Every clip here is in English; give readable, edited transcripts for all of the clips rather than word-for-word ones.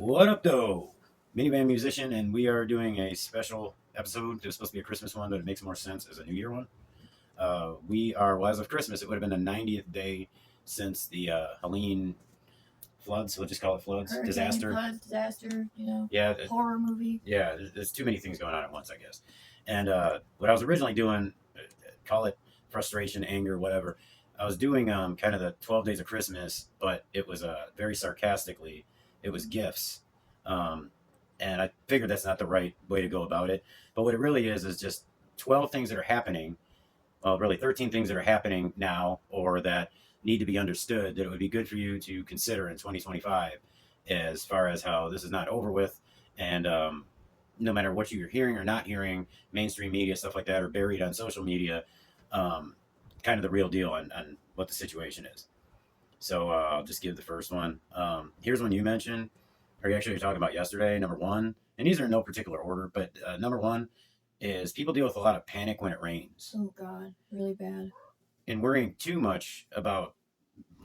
What up, though? Minivan musician, and we are doing a special episode. It was supposed to be a Christmas one, but it makes more sense as a New Year one. Well, as of Christmas, it would have been the 90th day since the Helene floods. We'll just call it floods, Hurricane, floods, disaster, Yeah, horror movie. yeah. There's too many things going on at once, I guess. And what I was originally doing, call it frustration, anger, whatever. I was doing kind of the 12 days of Christmas, but it was very sarcastically. It was gifts. Um, and I figured that's not the right way to go about it. But what it really is just 12 things that are happening. Well, really 13 things that are happening now or that need to be understood that it would be good for you to consider in 2025 as far as how this is not over with. And no matter what you're hearing or not hearing, mainstream media, stuff like that, or buried on social media, um, kind of the real deal on what the situation is. So I'll just give the first one. Here's one you mentioned, or actually you're talking about yesterday, number one. And these are in no particular order, but number one is people deal with a lot of panic when it rains. Oh God, really bad. And worrying too much about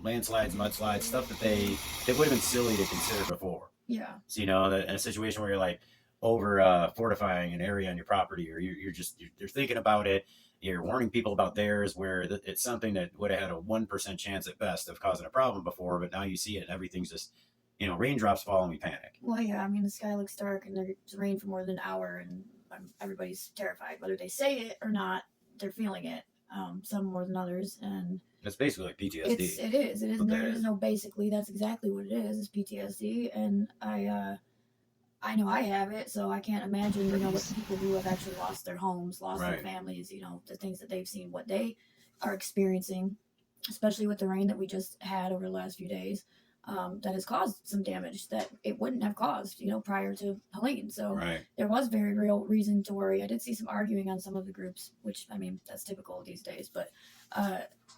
landslides, mudslides, stuff that would have been silly to consider before. Yeah. So that in a situation where you're like over fortifying an area on your property, or you're thinking about it, you're warning people about theirs, where it's something that would have had a 1% chance at best of causing a problem before, but now you see it and everything's just raindrops fall and we panic. Well, yeah. I mean, the sky looks dark and there's rain for more than an hour, and everybody's terrified. Whether they say it or not, they're feeling it. Some more than others, and it's basically like PTSD. It is. There is no basically. That's exactly what it is. It's PTSD, and I know I have it, so I can't imagine, what the people who have actually lost their homes, lost their families, the things that they've seen, what they are experiencing, especially with the rain that we just had over the last few days, that has caused some damage that it wouldn't have caused, prior to Helene. So there was very real reason to worry. I did see some arguing on some of the groups, which, I mean, that's typical these days, but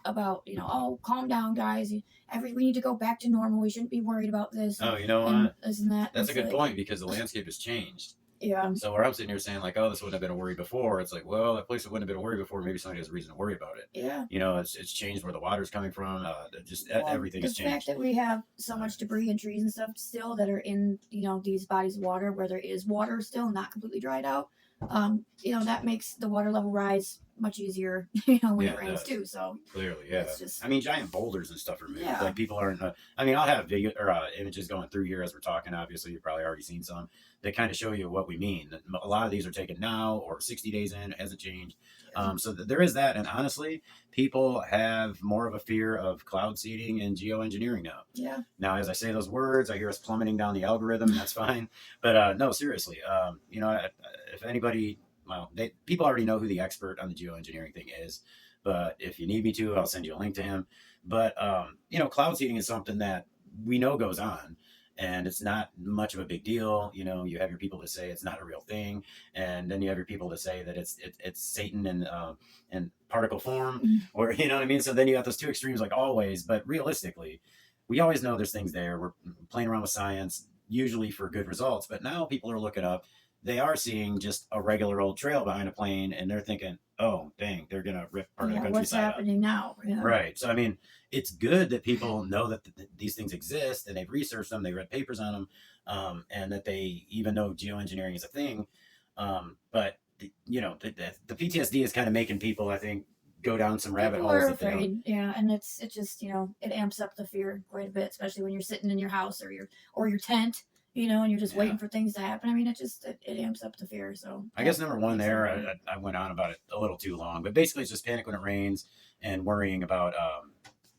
about, oh, calm down, guys. We need to go back to normal. We shouldn't be worried about this. Oh, you know what? Isn't that? That's a good point, because the landscape has changed. Yeah. So where I'm sitting here saying like, oh, this wouldn't have been a worry before. It's like, well, that place that wouldn't have been a worry before, maybe somebody has a reason to worry about it. Yeah. It's changed where the water's coming from. Everything has changed. The fact that we have so much debris and trees and stuff still that are in, these bodies of water where there is water still not completely dried out, that makes the water level rise much easier, when it rains too. So clearly, yeah. I mean, giant boulders and stuff are moved. Yeah. Like people aren't. I'll have video or images going through here as we're talking. Obviously, you've probably already seen some that kind of show you what we mean. A lot of these are taken now or 60 days in. It hasn't changed. So there is that. And honestly, people have more of a fear of cloud seeding and geoengineering now. Yeah. Now, as I say those words, I hear us plummeting down the algorithm. That's fine. But no, seriously, if anybody, people already know who the expert on the geoengineering thing is. But if you need me to, I'll send you a link to him. But, cloud seeding is something that we know goes on. And it's not much of a big deal. You have your people that say it's not a real thing, and then you have your people that say that it's Satan in particle form, or what I mean. So then you have those two extremes, like always. But realistically, we always know there's things there. We're playing around with science, usually for good results. But now people are looking up. They are seeing just a regular old trail behind a plane, and they're thinking, "Oh, dang, they're gonna rip part of the countryside what's happening now?" Yeah. Right. So I mean, it's good that people know that these things exist and they've researched them, they read papers on them, and that they even know geoengineering is a thing. But the PTSD is kind of making people, I think, go down some rabbit holes. We're afraid, yeah, and it just it amps up the fear quite a bit, especially when you're sitting in your house or your tent. And you're just waiting for things to happen. I mean, it amps up the fear. So I guess number one there, I went on about it a little too long, but basically it's just panic when it rains and worrying about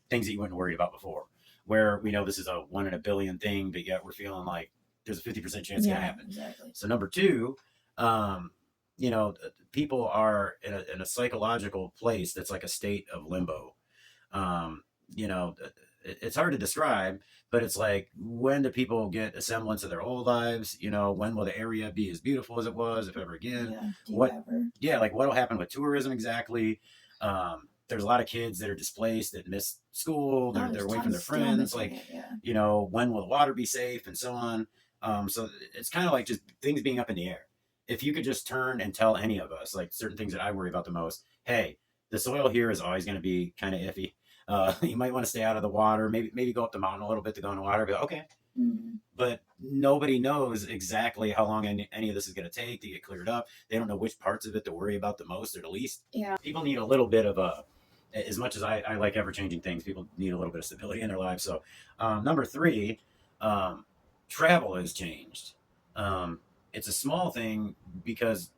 things that you wouldn't worry about before. Where we know this is a 1 in a billion thing, but yet we're feeling like there's a 50% chance it's gonna happen. Exactly. So number two, people are in a psychological place that's like a state of limbo. It's hard to describe, but it's like, when do people get a semblance of their old lives? When will the area be as beautiful as it was, if ever again? Yeah. Like what'll happen with tourism exactly? There's a lot of kids that are displaced, that miss school. They're away from their friends. Like, when will the water be safe, and so on. So it's kind of like just things being up in the air. If you could just turn and tell any of us, like certain things that I worry about the most, hey, the soil here is always going to be kind of iffy. You might want to stay out of the water, maybe go up the mountain a little bit to go in the water. But okay, but nobody knows exactly how long any of this is going to take to get cleared up. They don't know which parts of it to worry about the most or the least. Yeah. People need a little bit of as much as I like ever changing things, people need a little bit of stability in their lives. So, number three, travel has changed. It's a small thing because,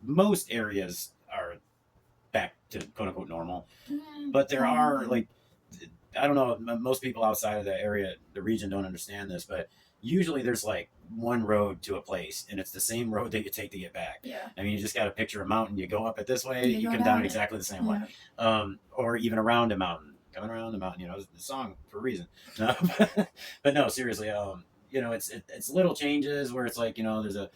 most areas are back to quote unquote normal, but there are like, I don't know, most people outside of the area, the region, don't understand this, but usually there's like one road to a place and it's the same road that you take to get back. Yeah. I mean, you just got to picture a mountain. You go up it this way, you go come down it. exactly the same Yeah. way. Or even around a mountain, coming around the mountain, it's a song for a reason. No, but no, seriously, it's little changes where it's like, there's a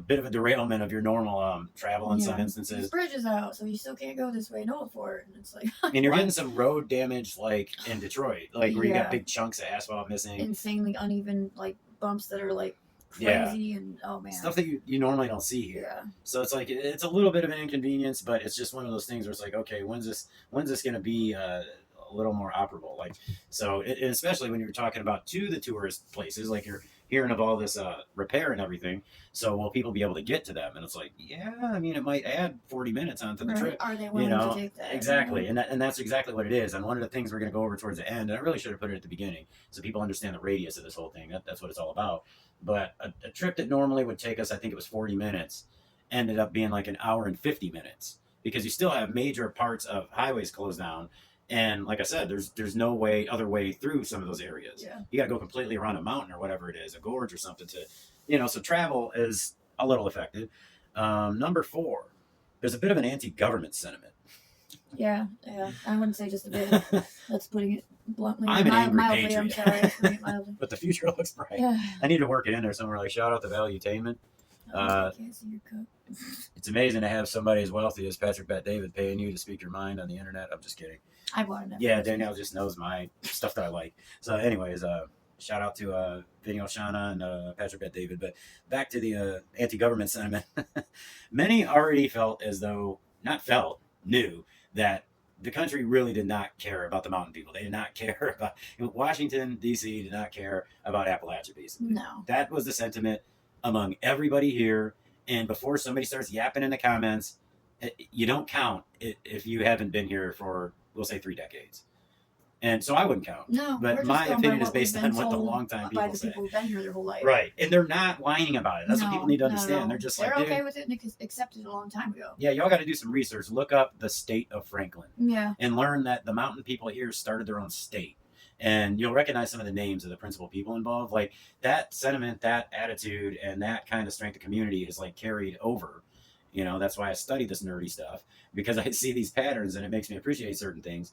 bit of a derailment of your normal travel in some instances. This bridge is out, so you still can't go this way. No, for it. And it's like, and you're getting some road damage, like in Detroit, like where you got big chunks of asphalt missing, insanely uneven, like bumps that are like crazy, and oh man, stuff that you normally don't see here. Yeah. So it's like it's a little bit of an inconvenience, but it's just one of those things where it's like, okay, when's this going to be a little more operable? Like, so especially when you're talking about to the tourist places, like you're hearing of all this repair and everything. So will people be able to get to them? And it's like, yeah, I mean, it might add 40 minutes onto the trip. Are they willing to take that? Exactly. And that's exactly what it is. And one of the things we're going to go over towards the end, and I really should have put it at the beginning so people understand the radius of this whole thing. That's what it's all about. But a trip that normally would take us, I think it was 40 minutes, ended up being like an hour and 50 minutes because you still have major parts of highways closed down. And like I said, there's no other way through some of those areas. Yeah. You got to go completely around a mountain or whatever it is, a gorge or something to, so travel is a little affected. Number 4, there's a bit of an anti-government sentiment. Yeah. I wouldn't say just a bit. That's putting it bluntly. I'm an angry mildly, patriot. I'm sorry. That's putting it mildly. But the future looks bright. Yeah. I need to work it in there somewhere. Like shout out to Valuetainment. I can't see your cup. It's amazing to have somebody as wealthy as Patrick Bet David paying you to speak your mind on the internet. I'm just kidding. I bought it. Yeah, Danielle just knows my stuff that I like. So, anyways, shout out to Vinny Oshana and Patrick Bet David. But back to the anti-government sentiment. Many already knew that the country really did not care about the mountain people. They did not care about Washington, D.C. did not care about Appalachia, basically. No. That was the sentiment among everybody here. And before somebody starts yapping in the comments, you don't count if you haven't been here for, we'll say, 3 decades. And so I wouldn't count. No, but my opinion is based on what the long-time people say. People who've been here their whole life. Right. And they're not whining about it. That's what people need to understand. No. They're just they're like, okay with it and accepted it a long time ago. Yeah, y'all got to do some research. Look up the state of Franklin. Yeah. And learn that the mountain people here started their own state. And you'll recognize some of the names of the principal people involved. Like that sentiment, that attitude, and that kind of strength of community is like carried over. That's why I study this nerdy stuff, because I see these patterns and it makes me appreciate certain things.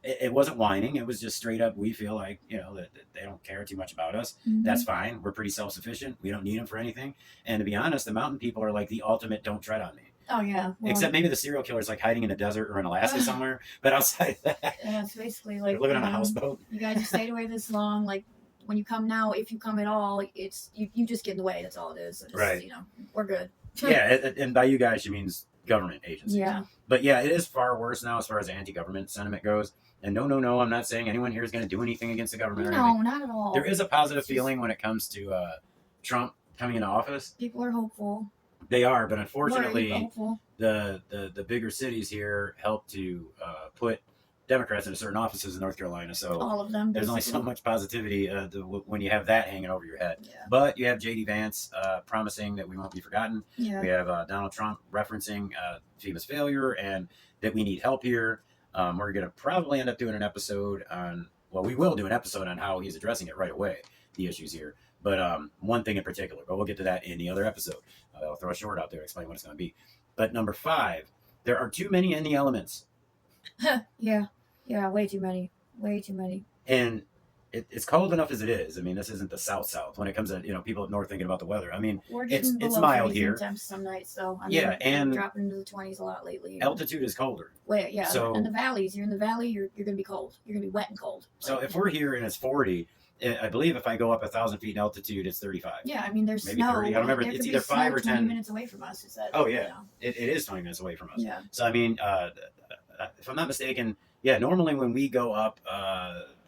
It wasn't whining. It was just straight up, we feel like, that they don't care too much about us. Mm-hmm. That's fine. We're pretty self-sufficient. We don't need them for anything. And to be honest, the mountain people are like the ultimate don't tread on me. Oh, yeah. Well, except maybe the serial killer's like hiding in a desert or in Alaska somewhere. But outside of that, yeah, it's basically like they're living on a houseboat. You guys have stayed away this long. Like when you come now, if you come at all, it's you just get in the way. That's all it is. So just, right. We're good. Yeah, and by you guys, she means government agencies. Yeah. But yeah, it is far worse now as far as anti-government sentiment goes. And no, I'm not saying anyone here is going to do anything against the government or anything. No, not at all. There is a positive feeling when it comes to Trump coming into office. People are hopeful. They are, but unfortunately, hopeful. the bigger cities here help to put Democrats into certain offices in North Carolina. So all of them. There's only so much positivity when you have that hanging over your head. Yeah. But you have J.D. Vance promising that we won't be forgotten. Yeah. We have Donald Trump referencing FEMA's failure and that we need help here. We're going to probably end up doing an episode on, we will do an episode on how he's addressing it right away, the issues here. But one thing in particular, but we'll get to that in the other episode. I'll throw a short out there, explain what it's going to be. But number 5, there are too many in the elements. Yeah, way too many. And it's cold enough as it is. I mean, this isn't the South when it comes to people up north thinking about the weather. I mean, we're getting it's mild here. Temps some nights, so and dropping into the 20s a lot lately. Altitude is colder. Wait, yeah. So in the valleys, you're in the valley, you're going to be cold. You're going to be wet and cold. So if we're here and it's 40, I believe if I go up 1,000 feet in altitude, it's 35. Yeah, I mean, there's maybe snow. 30. I don't remember. It's either 5 or 10 20 minutes away from us. Is that? Oh yeah, it is 20 minutes away from us. Yeah. So I mean, if I'm not mistaken, normally when we go up,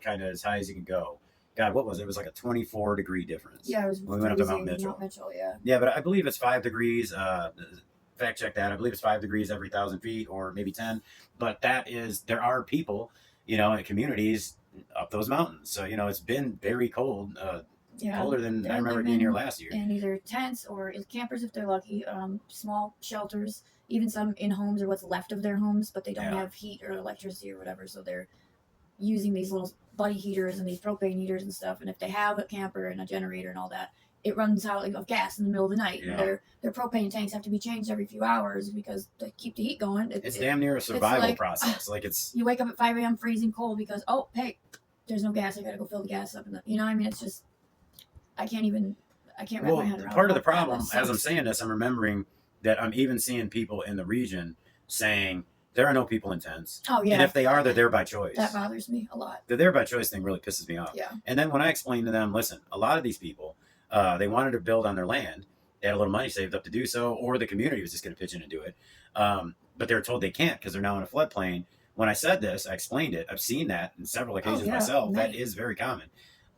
kind of as high as you can go, God, what was it? It was like a 24-degree difference. Yeah, it was when we went up to Mount freezing, Mitchell. Mount Mitchell, yeah. Yeah, but I believe it's 5 degrees. Fact check that. I believe it's 5 degrees every 1,000 feet, or maybe 10. But there are people, in communities up those mountains. So it's been very cold. Yeah, colder than they're I remember being living here last year. in either tents or campers if they're lucky, small shelters, even some in homes or what's left of their homes, but they don't Yeah. have heat or electricity or whatever, so they're using these little buddy heaters and these propane heaters and stuff. And if they have a camper and a generator and all that, it runs out of gas in the middle of the night. Yeah. Their propane tanks have to be changed every few hours because to keep the heat going. It's damn near a survival like, process. Like it's You wake up at 5 a.m. freezing cold because, oh, hey, there's no gas. I got to go fill the gas up. I mean, it's just, I can't wrap my head around part of the that. problem, That as I'm sucks. saying this, I'm remembering that I'm even seeing people in the region saying there are no people in tents. Oh, yeah. And if they are, they're there by choice. That bothers me a lot. The there by choice thing really pisses me off. Yeah. And then when I explain to them, listen, a lot of these people, they wanted to build on their land. They had a little money saved up to do so, or the community was just going to pitch in and do it. But they were told they can't because they're now in a floodplain. When I said this, I explained it. I've seen that in several occasions myself. Many. That is very common.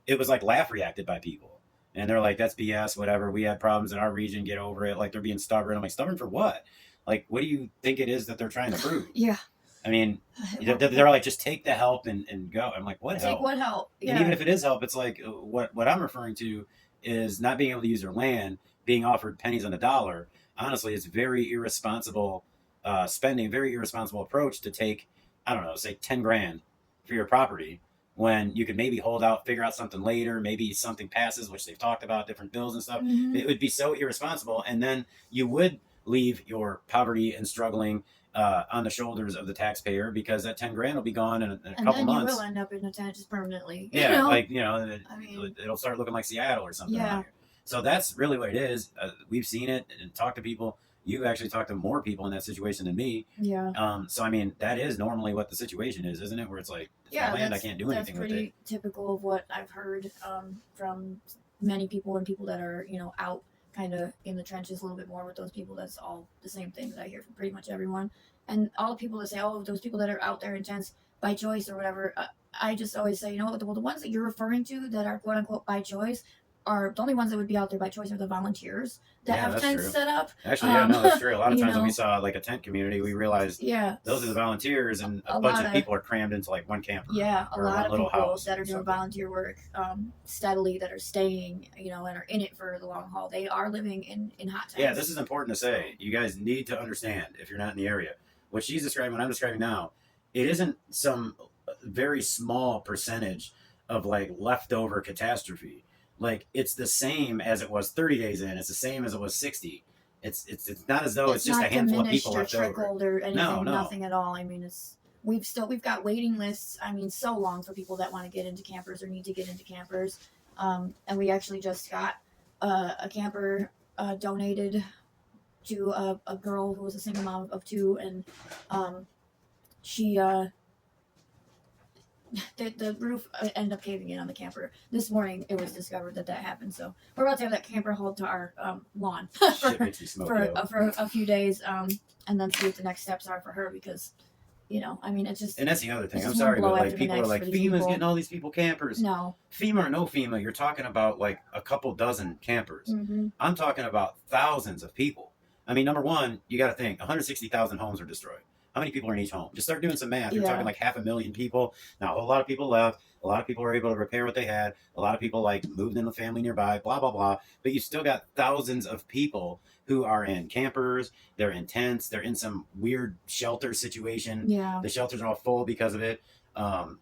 It was like laugh reacted by people. And they're like, that's BS, whatever. We had problems in our region. Get over it. Like, they're being stubborn. I'm like, stubborn for what? Like, what do you think it is that they're trying to prove? Yeah. I mean, they're like, just take the help and go. I'm like, what help? Take what help? Yeah. And even if it is help, it's like what I'm referring to is not being able to use their land, being offered pennies on the dollar. Honestly, it's very irresponsible spending, very irresponsible approach to take, I don't know, say 10 grand for your property when you could maybe hold out, figure out something later, maybe something passes, which they've talked about, different bills and stuff. Mhm. It would be so irresponsible. And then you would leave your poverty and struggling on the shoulders of the taxpayer because that 10 grand will be gone in a couple months. And then you will end up in a tent just permanently. Yeah, I mean, it'll start looking like Seattle or something. Yeah. Around here. So that's really what it is. We've seen it and talked to people. You've actually talked to more people in that situation than me. Yeah. So I mean, that is normally what the situation is, isn't it? Where it's like, it's my land, I can't do anything with it. That's pretty typical of what I've heard from many people and people that are, out kind of in the trenches a little bit more with those people. That's all the same thing that I hear from pretty much everyone. And all the people that say, oh, those people that are out there in tents by choice or whatever, I just always say, well, the ones that you're referring to that are quote unquote by choice are the only ones that would be out there by choice are the volunteers that have tents set up. Actually, that's true. A lot of times when we saw like a tent community, we realized yeah, those are the volunteers, and a bunch of people are crammed into like one camper. Yeah, a lot of people that are doing something. volunteer work steadily, that are staying, and are in it for the long haul. They are living in hot tents. Yeah, this is important to say. You guys need to understand, if you're not in the area, what she's describing, what I'm describing now, it isn't some very small percentage of like leftover catastrophe. Like, it's the same as it was 30 days in. It's the same as it was 60. It's not as though it's just a handful of people left over. Or anything, no. Nothing at all. I mean, we've got waiting lists. I mean, so long for people that want to get into campers or need to get into campers. And we actually just got a camper donated to a girl who was a single mom of 2, and she the roof ended up caving in on the camper. This morning it was discovered that happened, so we're about to have that camper hauled to our lawn for a few days, and then see what the next steps are for her, because I mean, it's just. And that's the other thing. I'm sorry, but like people are like, FEMA's getting all these people campers. No. FEMA or no FEMA, you're talking about like a couple dozen campers. Mm-hmm. I'm talking about thousands of people. I mean, number one, you got to think 160,000 homes are destroyed. How many people are in each home? Just start doing some math. You're talking like 500,000 people. Now, a lot of people left. A lot of people were able to repair what they had. A lot of people like moved in with family nearby, blah, blah, blah. But you still got thousands of people who are in campers. They're in tents. They're in some weird shelter situation. Yeah. The shelters are all full because of it,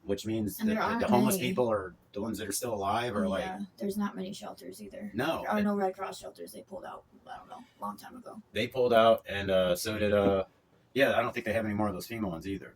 which means that the homeless people are the ones that are still alive, or like. There's not many shelters either. No. There are no Red Cross shelters. They pulled out, I don't know, a long time ago. They pulled out, and so did. Yeah, I don't think they have any more of those FEMA ones either.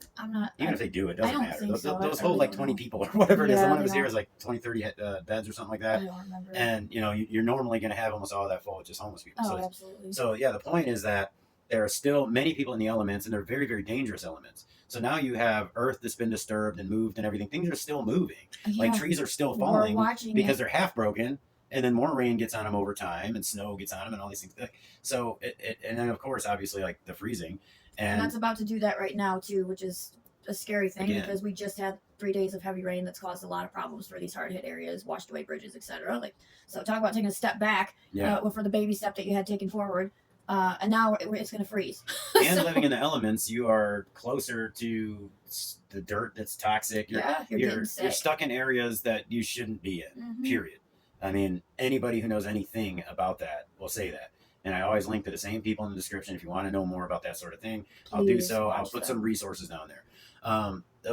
Even if they do, it doesn't matter. Those hold like 20 people or whatever it is. The one that was here is like 20, 30 beds or something like that. I don't remember. And, you're normally going to have almost all of that full of just homeless people. Oh, absolutely. So, yeah, the point is that there are still many people in the elements, and they're very, very dangerous elements. So now you have earth that's been disturbed and moved and everything. Things are still moving. Yeah. Like trees are still falling because they're half broken. And then more rain gets on them over time, and snow gets on them, and all these things. So, and then, of course, obviously, like the freezing. And that's about to do that right now too, which is a scary thing, because we just had 3 days of heavy rain that's caused a lot of problems for these hard hit areas, washed away bridges, etc. Like, so talk about taking a step back for the baby step that you had taken forward. And now it's going to freeze. And living in the elements, you are closer to the dirt that's toxic. You're stuck in areas that you shouldn't be in, period. I mean, anybody who knows anything about that will say that. And I always link to the same people in the description. If you want to know more about that sort of thing, I'll do so. I'll put some resources down there.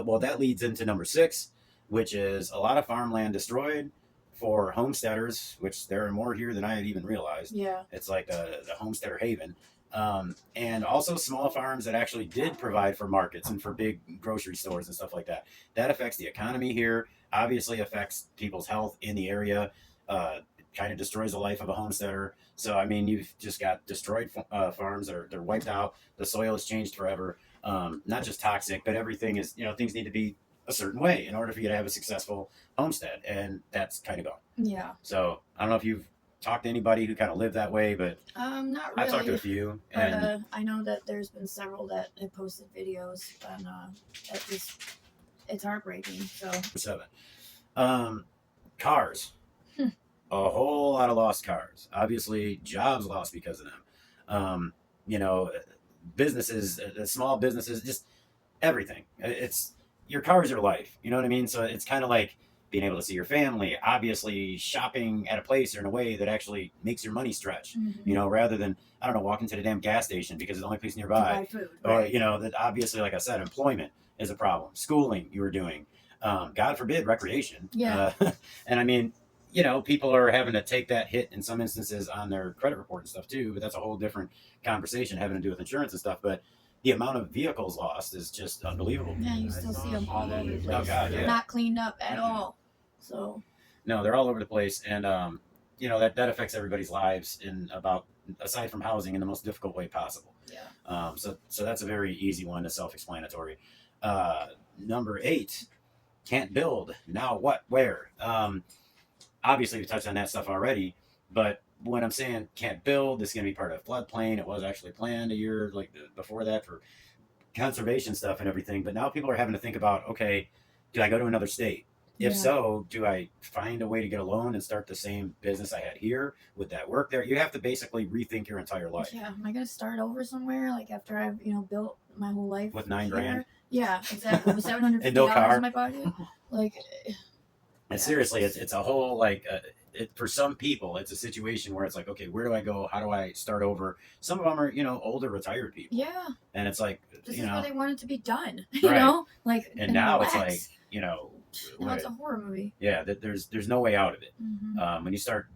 Well, that leads into number 6, which is a lot of farmland destroyed for homesteaders, which there are more here than I had even realized. Yeah. It's like the homesteader haven. And also small farms that actually did provide for markets and for big grocery stores and stuff like that. That affects the economy here, obviously affects people's health in the area, kind of destroys the life of a homesteader. So, I mean, you've just got destroyed farms that they're wiped out. The soil has changed forever. Not just toxic, but everything is, things need to be a certain way in order for you to have a successful homestead. And that's kind of gone. Yeah. So I don't know if you've talked to anybody who kind of lived that way, but not really. I've talked to a few. And I know that there's been several that have posted videos and it's heartbreaking. So 7. Cars. A whole lot of lost cars. Obviously, jobs lost because of them. Businesses, small businesses, just everything. It's your car is your life. You know what I mean? So it's kind of like being able to see your family. Obviously, shopping at a place or in a way that actually makes your money stretch. Rather than walking to the damn gas station because it's the only place nearby. To buy food, right. Or that obviously, like I said, employment is a problem. Schooling you were doing. God forbid, recreation. Yeah. And I mean, people are having to take that hit in some instances on their credit report and stuff too, but that's a whole different conversation having to do with insurance and stuff. But the amount of vehicles lost is just unbelievable. Yeah, you still see them all over the place. Oh, God, They're not cleaned up at all. So. No, they're all over the place. And, that affects everybody's lives aside from housing, in the most difficult way possible. Yeah. So that's a very easy one, that's self-explanatory. Number 8, can't build. Now what, where? Obviously, we touched on that stuff already, but when I'm saying can't build, this is going to be part of a floodplain. It was actually planned a year before that for conservation stuff and everything. But now people are having to think about, okay, do I go to another state? If so, do I find a way to get a loan and start the same business I had here? Would that work there? You have to basically rethink your entire life. Yeah. Am I going to start over somewhere? Like after I've, built my whole life with $9,000? Yeah, exactly. With $750 and no car in my pocket. Like. And seriously, it's a whole for some people, it's a situation where it's like, okay, where do I go? How do I start over? Some of them are, older retired people. Yeah. And it's like, this is where they want it to be done. Right. And now relax. It's like, it's a horror movie. Yeah, there's no way out of it. When you start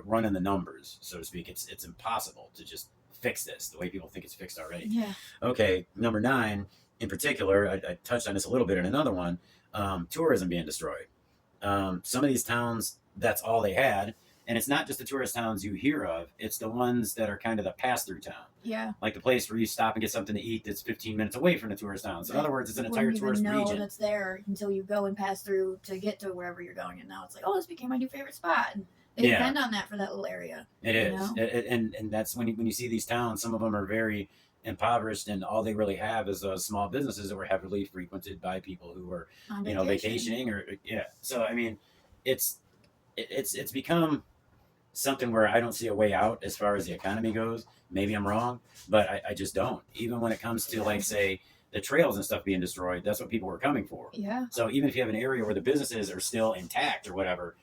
running the numbers, so to speak, it's impossible to just fix this the way people think it's fixed already. Yeah. Okay, number 9 in particular, I touched on this a little bit in another one. Tourism being destroyed. Some of these towns, that's all they had. And it's not just the tourist towns you hear of. It's the ones that are kind of the pass-through town. Yeah. Like the place where you stop and get something to eat that's 15 minutes away from the tourist town. So in other words, it's an entire tourist region. You wouldn't even know that's there until you go and pass through to get to wherever you're going. And now it's like, oh, this became my new favorite spot. And they depend on that for that little area. It is. And that's when you see these towns, some of them are very impoverished, and all they really have is those small businesses that were heavily frequented by people who were, vacationing So, I mean, it's become something where I don't see a way out as far as the economy goes. Maybe I'm wrong, but I just don't. Even when it comes to say the trails and stuff being destroyed, that's what people were coming for. Yeah. So even if you have an area where the businesses are still intact or whatever,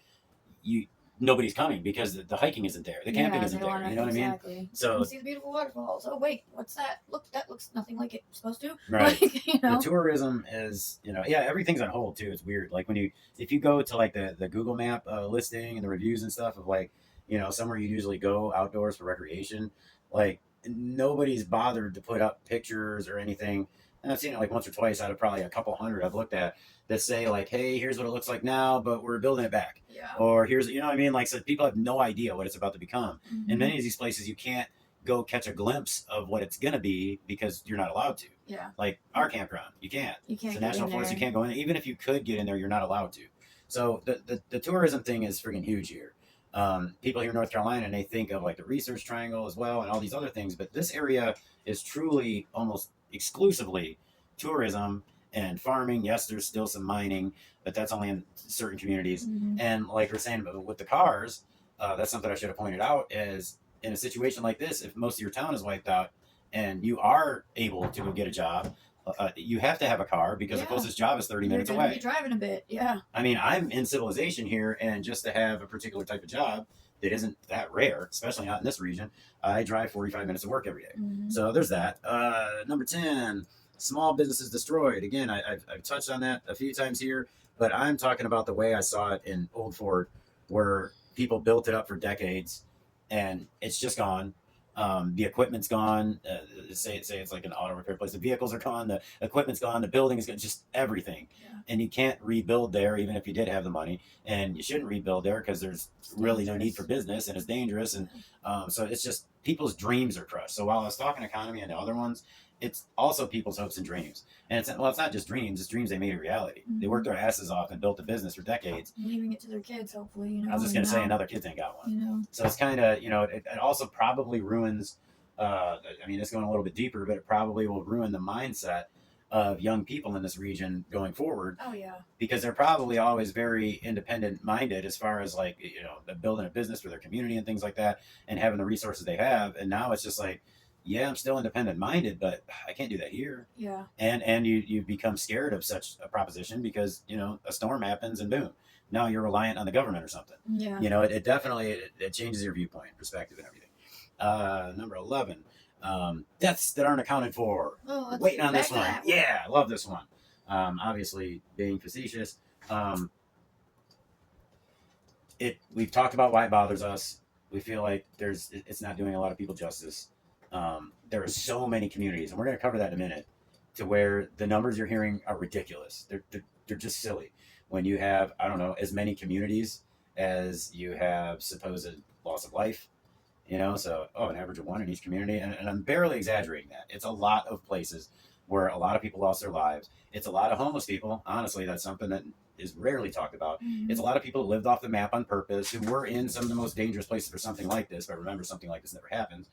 nobody's coming because the hiking isn't there. The camping isn't there. You know what I mean? So you see the beautiful waterfalls. Oh wait, what's that? Look, that looks nothing like it's supposed to. Right. The tourism is, everything's on hold too. It's weird. Like if you go to the Google Map listing and the reviews and stuff of somewhere you usually go outdoors for recreation, nobody's bothered to put up pictures or anything. And I've seen it once or twice out of probably a couple hundred I've looked at that say hey, here's what it looks like now, but we're building it back. Yeah. Or here's, what I mean? So people have no idea what it's about to become. Mm-hmm. In many of these places, you can't go catch a glimpse of what it's going to be because you're not allowed to. Yeah. Like our campground, you can't. You can't. It's a national forest, you can't go in. Even if you could get in there, you're not allowed to. So the tourism thing is freaking huge here. People here in North Carolina, and they think of the Research Triangle as well and all these other things, but this area is truly almost exclusively tourism and farming. Yes, there's still some mining, but that's only in certain communities. And like we're saying with the cars, that's something I should have pointed out is in a situation like this, if most of your town is wiped out and you are able to go get a job, you have to have a car because the closest job is 30 minutes away. You're driving a bit, yeah. I mean, I'm in civilization here, and just to have a particular type of job that isn't that rare, especially not in this region, I drive 45 minutes to work every day. So there's that. Number 10, small businesses destroyed. Again, I've touched on that a few times here, but I'm talking about the way I saw it in Old Fort, where people built it up for decades, and it's just gone. The equipment's gone. Say it's like an auto repair place. The vehicles are gone. The equipment's gone. The building is gone. Just everything. And you can't rebuild there, even if you did have the money. And you shouldn't rebuild there because there's really no need for business, and it's dangerous. And so it's just people's dreams are crushed. So while I was talking economy and the other ones, it's also people's hopes and dreams. And it's not just dreams. It's dreams they made a reality. They worked their asses off and built a business for decades. Leaving it to their kids, hopefully. I was just going to say another kid ain't got one. So it's kind of, it also probably ruins, I mean, it's going a little bit deeper, but it probably will ruin the mindset of young people in this region going forward. Oh, yeah. Because they're probably always very independent minded as far as like, building a business for their community and things like that and having the resources they have. And now it's just like, yeah, I'm still independent minded, but I can't do that here. Yeah. And you become scared of such a proposition because, a storm happens and boom, now you're reliant on the government or something. Yeah. It definitely, it changes your viewpoint, perspective and everything. Number 11, deaths that aren't accounted for. Oh, waiting on this one. Yeah, I love this one. Obviously being facetious. We've talked about why it bothers us. We feel like it's not doing a lot of people justice. There are so many communities, and we're going to cover that in a minute, to where the numbers you're hearing are ridiculous. They're just silly. When you have, I don't know, as many communities as you have supposed loss of life, so an average of one in each community, and I'm barely exaggerating that. It's a lot of places where a lot of people lost their lives. It's a lot of homeless people. Honestly, that's something that is rarely talked about. It's a lot of people who lived off the map on purpose, who were in some of the most dangerous places for something like this, but remember, something like this never happens.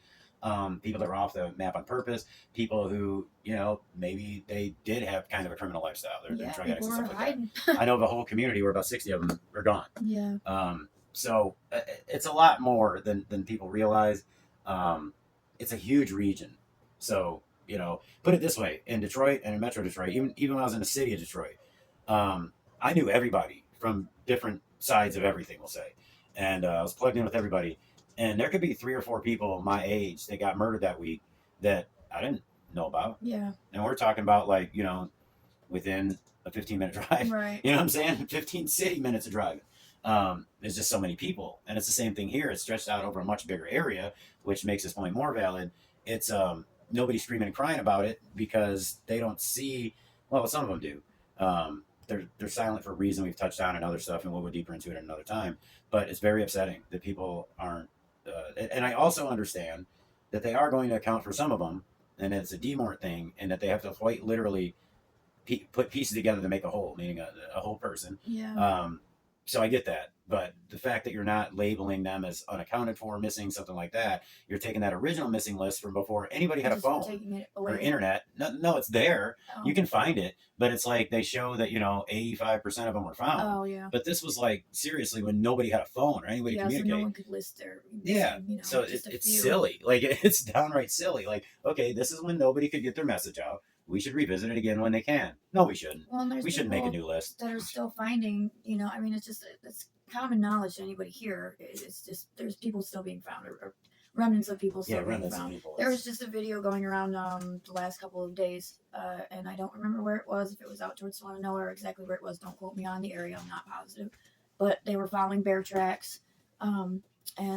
People that were off the map on purpose, people who, maybe they did have kind of a criminal lifestyle. They're drug addicts and stuff like that. I know of a whole community where about 60 of them are gone. Yeah. So it's a lot more than people realize. It's a huge region. So, put it this way, in Detroit and in Metro Detroit, even when I was in the city of Detroit, I knew everybody from different sides of everything, we'll say. And I was plugged in with everybody. And there could be 3 or 4 people my age that got murdered that week that I didn't know about. Yeah. And we're talking about within a 15-minute drive. Right. You know what I'm saying? 15 city minutes of driving. There's just so many people. And it's the same thing here. It's stretched out over a much bigger area, which makes this point more valid. It's nobody screaming and crying about it because they don't see, well, some of them do. They're silent for a reason. We've touched on and other stuff, and we'll go deeper into it another time. But it's very upsetting that people aren't. And I also understand that they are going to account for some of them, and it's a demort thing, and that they have to quite literally put pieces together to make a whole, meaning a whole person. Yeah. So I get that. But the fact that you're not labeling them as unaccounted for, missing, something like that, you're taking that original missing list from before anybody had a phone or internet. No, it's there. Oh. You can find it, but it's like they show that, 85% of them were found. Oh, yeah. But this was like, seriously, when nobody had a phone or anybody to communicate. So no one could list their missing, so it's silly. Like, it's downright silly. Like, okay, this is when nobody could get their message out. We should revisit it again when they can. No, we shouldn't. Well, we shouldn't make a new list. That are still finding, it's common knowledge to anybody here. It's just, there's people still being found, or remnants of people still being found. There was just a video going around the last couple of days, and I don't remember where it was, if it was out towards Solano or exactly where it was. Don't quote me on the area, I'm not positive. But they were following bear tracks, and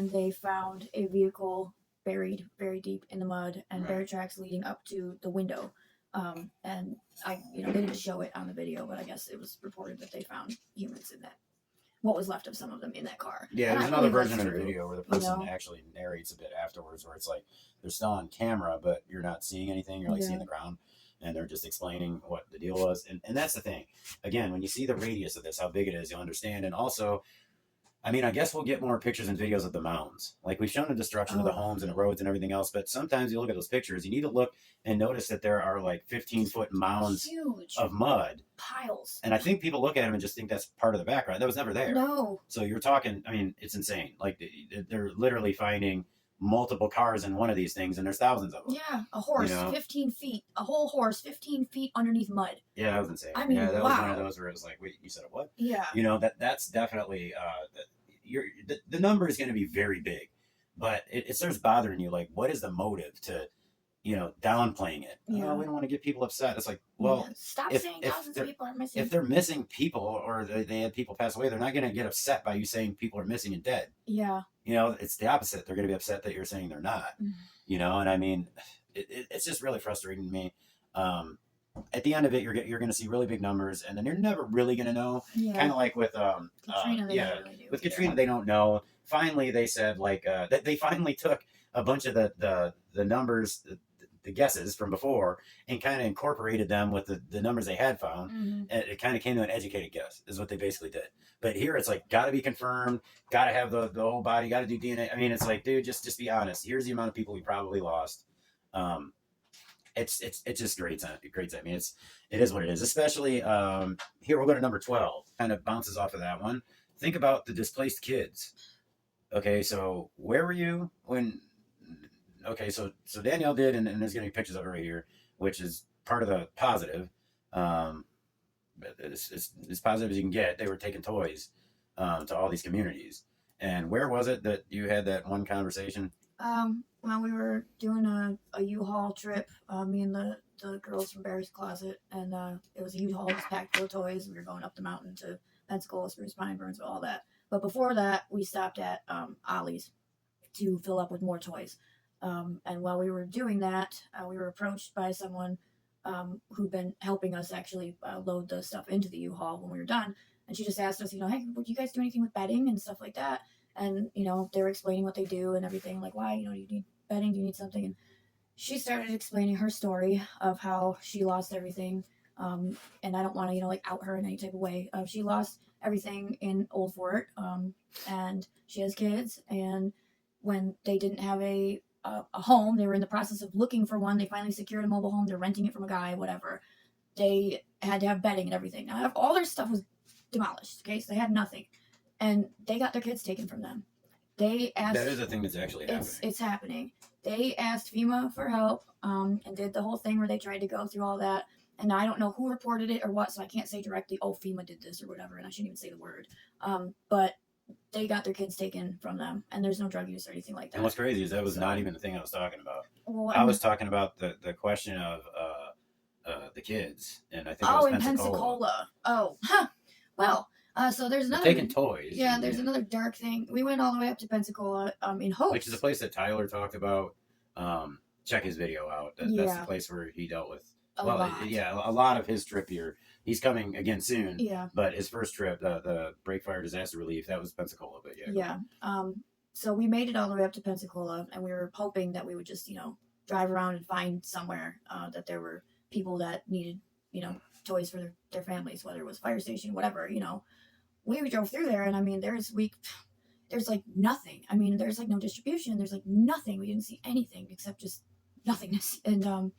they found a vehicle buried very deep in the mud, and bear tracks leading up to the window. And they didn't show it on the video, but I guess it was reported that they found humans in that, what was left of some of them in that car. Yeah, there's another version of the video where the person actually narrates a bit afterwards, where it's like they're still on camera, but you're not seeing anything. You're like seeing the ground, and they're just explaining what the deal was. And that's the thing. Again, when you see the radius of this, how big it is, you'll understand. And also, I mean, I guess we'll get more pictures and videos of the mounds. Like we've shown the destruction of the homes and the roads and everything else, but sometimes you look at those pictures, you need to look and notice that there are like 15-foot mounds Huge of mud. piles. And I think people look at them and just think that's part of the background. That was never there. No. So you're talking, I mean, it's insane. Like they're literally finding multiple cars in one of these things, and there's thousands of them. Yeah, a horse, 15 feet, a whole horse, 15 feet underneath mud. Yeah, that was insane. I mean, yeah, that wow. was one of those where it was like, wait, you said what? Yeah. That's definitely the number is going to be very big, but it starts bothering you. Like, what is the motive to, downplaying it? Yeah. We don't want to get people upset. It's like, well, stop saying thousands of people are missing. If they're missing people or they had people pass away, they're not going to get upset by you saying people are missing and dead. Yeah. It's the opposite. They're going to be upset that you're saying they're not. And I mean, it's just really frustrating to me. At the end of it, you're going to see really big numbers, and then you're never really going to know. Yeah. Kind of like with Katrina, with Katrina, they don't know. Finally, they said that they finally took a bunch of the numbers, the guesses from before, and kind of incorporated them with the numbers they had found. And it kind of came to an educated guess, is what they basically did. But here it's like, got to be confirmed, got to have the whole body, got to do DNA. I mean, it's like, dude, just be honest. Here's the amount of people we probably lost. It's just great. I mean, it is what it is. Especially here, we'll go to number 12. Kind of bounces off of that one. Think about the displaced kids. Okay, so where were you when? Okay, so Danielle did, and there's gonna be pictures of her right here, which is part of the positive. As positive as you can get. They were taking toys to all these communities. And where was it that you had that one conversation? Well, we were doing a U-Haul trip, me and the girls from Barry's Closet, and it was a U-Haul, it was packed full of toys. We were going up the mountain to Pensacola, Spruce Pine, Burnsville, all that. But before that, we stopped at Ollie's to fill up with more toys. And while we were doing that, we were approached by someone who'd been helping us actually load the stuff into the U-Haul when we were done. And she just asked us, hey, would you guys do anything with bedding and stuff like that? And, they were explaining what they do and everything, like, why, do you need bedding? Do you need something? And she started explaining her story of how she lost everything. And I don't want to, out her in any type of way. She lost everything in Old Fort, and she has kids. And when they didn't have a home, they were in the process of looking for one. They finally secured a mobile home. They're renting it from a guy, whatever. They had to have bedding and everything. Now, all their stuff was demolished, okay? So they had nothing. And they got their kids taken from them. They asked... That is a thing that's actually happening. It's happening. They asked FEMA for help and did the whole thing where they tried to go through all that. And I don't know who reported it or what, so I can't say directly, FEMA did this or whatever, and I shouldn't even say the word. But they got their kids taken from them, and there's no drug use or anything like that. And what's crazy is that was not even the thing I was talking about. Well, I was talking about the question of the kids, and I think it was in Pensacola. Oh, huh. Well... so there's another... They're taking toys. Yeah, there's another dark thing. We went all the way up to Pensacola in hopes. Which is a place that Tyler talked about. Check his video out. That's the place where he dealt with... a lot of his trip here. He's coming again soon. Yeah. But his first trip, the Break Fire Disaster Relief, that was Pensacola. But yeah. So we made it all the way up to Pensacola, and we were hoping that we would just, drive around and find somewhere that there were people that needed, toys for their families, whether it was fire station, whatever, We drove through there, and I mean, there's like nothing. I mean, there's like no distribution. There's like nothing. We didn't see anything except just nothingness and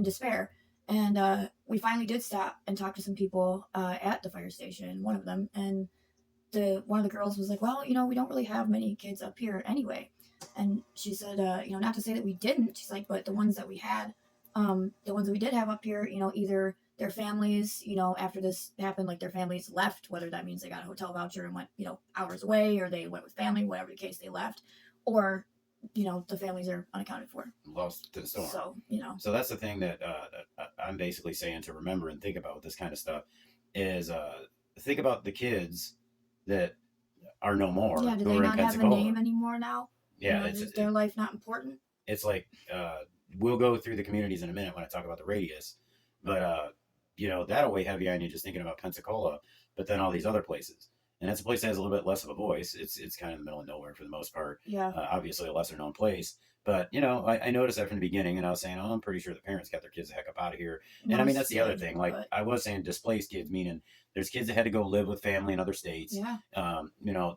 despair. And we finally did stop and talk to some people at the fire station, one of them, and one of the girls was like, well, we don't really have many kids up here anyway. And she said, not to say that we didn't. She's like, but the ones that we had, the ones that we did have up here, either their families, after this happened, like their families left, whether that means they got a hotel voucher and went, hours away, or they went with family, whatever the case, they left, or, the families are unaccounted for. Lost to the storm. So, So that's the thing that I'm basically saying to remember and think about with this kind of stuff is think about the kids that are no more. Yeah, do they not have a name anymore now? Yeah. Is their life not important? It's like, we'll go through the communities in a minute when I talk about the radius, but, that'll weigh heavy on you just thinking about Pensacola, but then all these other places. And that's a place that has a little bit less of a voice. It's kind of in the middle of nowhere for the most part. Yeah. Obviously a lesser known place, But I noticed that from the beginning, and I was saying, oh, I'm pretty sure the parents got their kids the heck up out of here. And I mean, that's Most the other did, thing. Like but I was saying, displaced kids, meaning there's kids that had to go live with family in other states, yeah,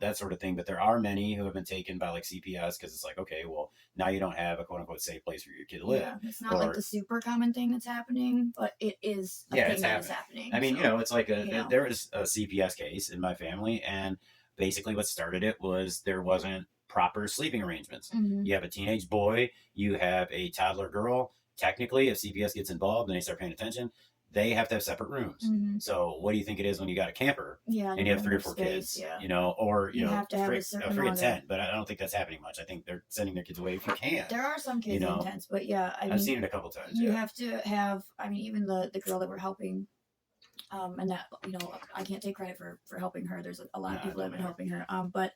that sort of thing. But there are many who have been taken by like CPS because it's like, okay, well, now you don't have a quote unquote safe place for your kid to live. yeah. It's not like Or the super common thing that's happening, but it is a yeah, thing it's that is happening. happening. I mean, So, it's like you know, there was a CPS case in my family, and basically what started it was there wasn't proper sleeping arrangements. hmm You have a teenage boy, you have a toddler girl. Technically, if CPS gets involved and they start paying attention, they have to have separate rooms. hmm So, what do you think it is when you got a camper yeah, and and you have three or enough four space, kids? yeah. Or You have to have a a certain free amount of. tent, but I don't think that's happening much. I think they're sending their kids away if you can. There are some You kids in know, tents, but yeah, I I've mean, seen it a couple times. you Yeah, have to have. I mean, even the girl that we're helping, and that I can't take credit for helping her. There's a lot of nah, it people that have don't been matter. helping her. But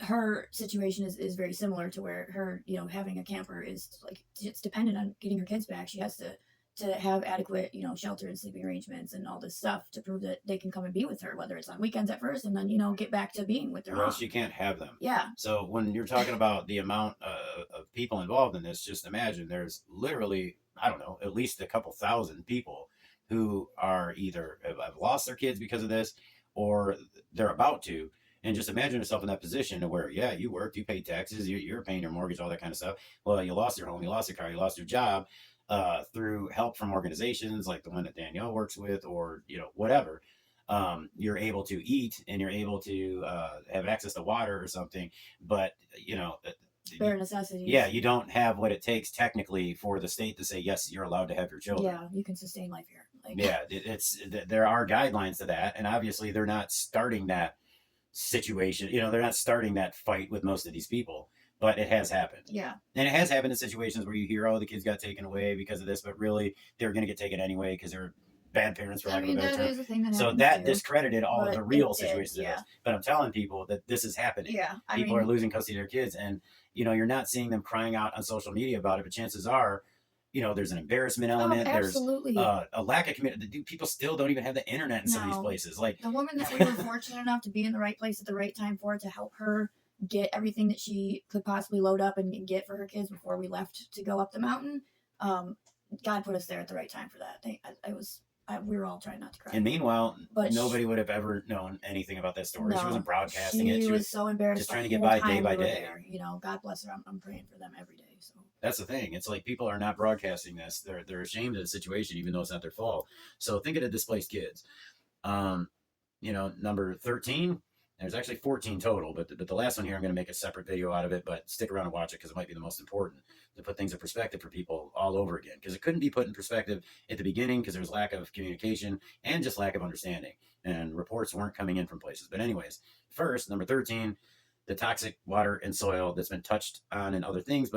her situation is very similar to where her having a camper is like it's dependent on getting her kids back. She has to have adequate shelter and sleeping arrangements and all this stuff to prove that they can come and be with her, whether it's on weekends at first and then get back to being with their Or else mom. you can't have them. Yeah. So when you're talking about the amount of people involved in this, just imagine there's literally, I don't know, at least a couple thousand people who are either have lost their kids because of this or they're about to. And just imagine yourself in that position to where, yeah, you worked, you paid taxes, you're paying your mortgage, all that kind of stuff. Well, you lost your home, you lost your car, you lost your job through help from organizations like the one that Danielle works with or, whatever. You're able to eat and you're able to have access to water or something, but Bare necessities. yeah, you don't have what it takes technically for the state to say yes, you're allowed to have your children. Yeah, you can sustain life here. Yeah, there are guidelines to that, and obviously they're not starting that situation. They're not starting that fight with most of these people, but it has happened. Yeah. And it has happened in situations where you hear, oh, the kids got taken away because of this, but really they're going to get taken anyway because they're bad parents, for lack of a better that term. is a thing that So happens that too, discredited all of but the real it did, situations of yeah. this. But I'm telling people that this is happening. Yeah, People are losing custody of their kids, and you're not seeing them crying out on social media about it, but chances are, there's an embarrassment element. Absolutely. There's a lack of commitment. People still don't even have the internet in some of these places. Like the woman that we were fortunate enough to be in the right place at the right time for, to help her get everything that she could possibly load up and get for her kids before we left to go up the mountain. God put us there at the right time for that. We were all trying not to cry. And meanwhile, but nobody would have ever known anything about that story. No, she wasn't broadcasting it. She was so embarrassed. Just trying to get by day by day. There. God bless her. I'm praying for them every day. So that's the thing. It's like people are not broadcasting this. They're ashamed of the situation, even though it's not their fault. So think of the displaced kids. Number 13. There's actually 14 total, but the last one here, I'm going to make a separate video out of it, but stick around and watch it because it might be the most important to put things in perspective for people all over again. Because it couldn't be put in perspective at the beginning because there was lack of communication and just lack of understanding. And reports weren't coming in from places. But anyways, first, number 13, the toxic water and soil that's been touched on in other things,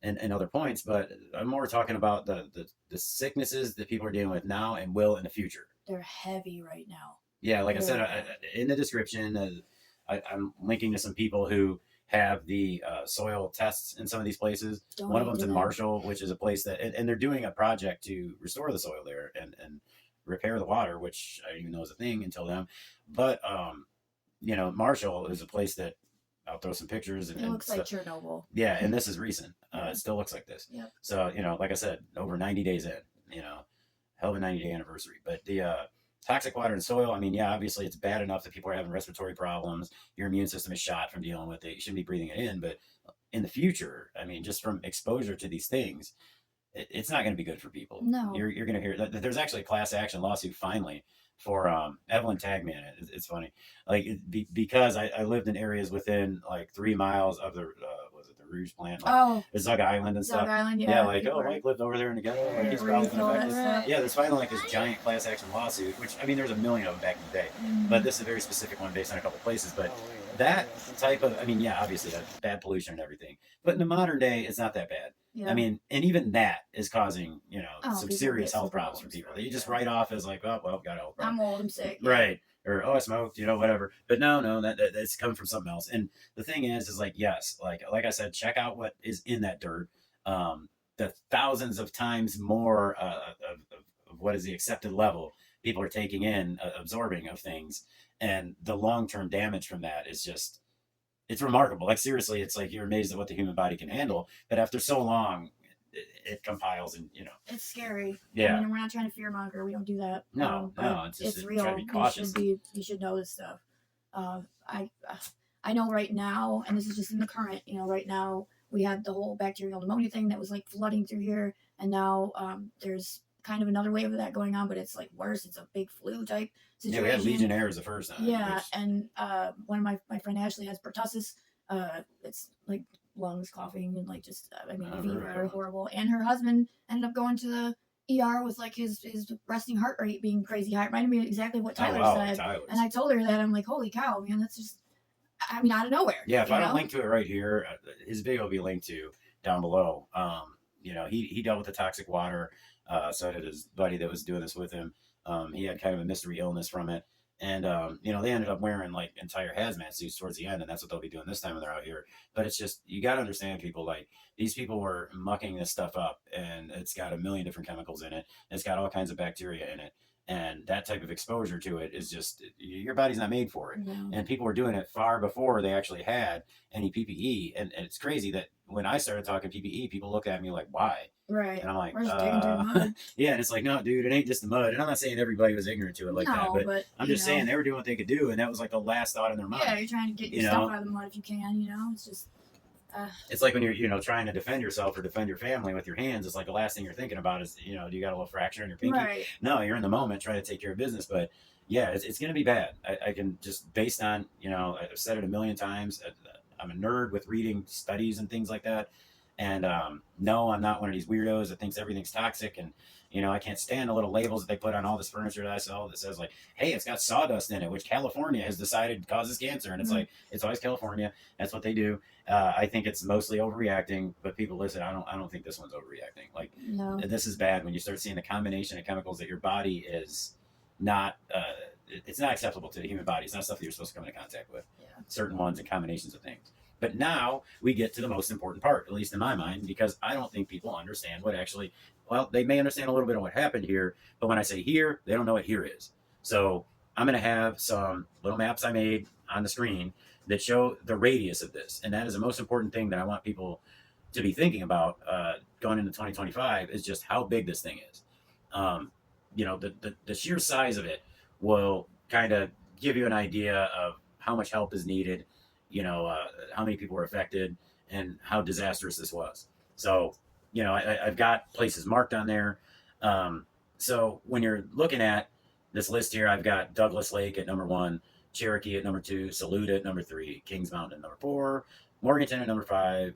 and other points. But I'm more talking about the sicknesses that people are dealing with now and will in the future. They're heavy right now. Yeah, like I said in the description, I'm linking to some people who have the soil tests in some of these places. One of them's in Marshall, which is a place that, and they're doing a project to restore the soil there and repair the water, which I didn't even know was a thing until then. But Marshall is a place that I'll throw some pictures. And it looks like Chernobyl. Yeah, and this is recent. It still looks like this. Yep. So like I said, over 90 days in. Hell of a 90-day anniversary. But the toxic water and soil, obviously it's bad enough that people are having respiratory problems. Your immune system is shot from dealing with it. You shouldn't be breathing it in. But in the future, just from exposure to these things, it's not going to be good for people. No. You're going to hear that there's actually a class action lawsuit finally for Evelyn Tagman. It's funny. Because I lived in areas within 3 miles of the Rouge plant, the Zug Island and stuff. Island, Mike lived over there in the ghetto. He's probably been affected. Right. Yeah, there's finally this giant class action lawsuit, which there's a million of them back in the day, but this is a very specific one based on a couple places. But that type of, obviously that's bad pollution and everything, but in the modern day, it's not that bad. Yeah. And even that is causing, some serious health problems for people that you just write off as got a health problem. I'm old, I'm sick. Right. Or, I smoked, whatever. But no, that's coming from something else. And the thing is yes, like I said, check out what is in that dirt. The thousands of times more of what is the accepted level people are taking in, absorbing of things. And the long-term damage from that is just, it's remarkable. Like seriously, it's like you're amazed at what the human body can handle. But after so long, it compiles, and It's scary. I yeah, mean, we're not trying to fear monger. We don't do that. no, But it's just it's try to real. be cautious. You should know this stuff. Uh, I I know right now, and this is just in the current. Right now we had the whole bacterial pneumonia thing that was like flooding through here, and now there's kind of another wave of that going on, but it's like worse. It's a big flu type Yeah, we situation. had Legionnaires the first time. Yeah, Which, and one of my friend Ashley has pertussis. It's like lungs, coughing, and like just I mean, Oh, fever, really? horrible. And her husband ended up going to the ER with like his resting heart rate being crazy high. It reminded me of exactly what oh Tyler wow, said. Tyler's. And I told her that I'm like, holy cow, man, that's just I mean out of nowhere. Yeah, if I don't know? link to it right here, his video will be linked to down below. He dealt with the toxic water. So did his buddy that was doing this with him. He had kind of a mystery illness from it. And, they ended up wearing like entire hazmat suits towards the end. And that's what they'll be doing this time when they're out here. But it's just, you got to understand people, like these people were mucking this stuff up, and it's got a million different chemicals in it. It's got all kinds of bacteria in it. And that type of exposure to it is just, your body's not made for it. No. And people were doing it far before they actually had any PPE. And it's crazy that when I started talking PPE, people look at me like, why? Right. And I'm like, We're just digging through the mud. yeah. And it's like, no, dude, it ain't just the mud. And I'm not saying everybody was ignorant to it like that, but I'm just saying they were doing what they could do. And that was like the last thought in their mind. Yeah, you're trying to get your stuff out of the mud if you can, It's just. It's like when you're, trying to defend yourself or defend your family with your hands. It's like the last thing you're thinking about is, do you got a little fracture in your pinky? Right. No, you're in the moment trying to take care of business. But yeah, it's going to be bad. I can just, based on, I've said it a million times. I'm a nerd with reading studies and things like that. And no, I'm not one of these weirdos that thinks everything's toxic. And, I can't stand the little labels that they put on all this furniture that I sell that says like, hey, it's got sawdust in it, which California has decided causes cancer. And it's like, it's always California. That's what they do. I think it's mostly overreacting, but people listen, I don't think this one's overreacting. Like, no. This is bad when you start seeing the combination of chemicals that your body is not, it's not acceptable to the human body. It's not stuff that you're supposed to come into contact with. Yeah. Certain ones and combinations of things. But now we get to the most important part, at least in my mind, because I don't think people understand what actually, well, they may understand a little bit of what happened here, but when I say here, they don't know what here is. So I'm going to have some little maps I made on the screen that show the radius of this. And that is the most important thing that I want people to be thinking about going into 2025 is just how big this thing is. The sheer size of it will kind of give you an idea of how much help is needed, how many people were affected, and how disastrous this was. So, I've got places marked on there. So when you're looking at this list here, I've got Douglas Lake at number 1, Cherokee at number 2, Saluda at number 3, Kings Mountain at number 4, Morganton at number 5,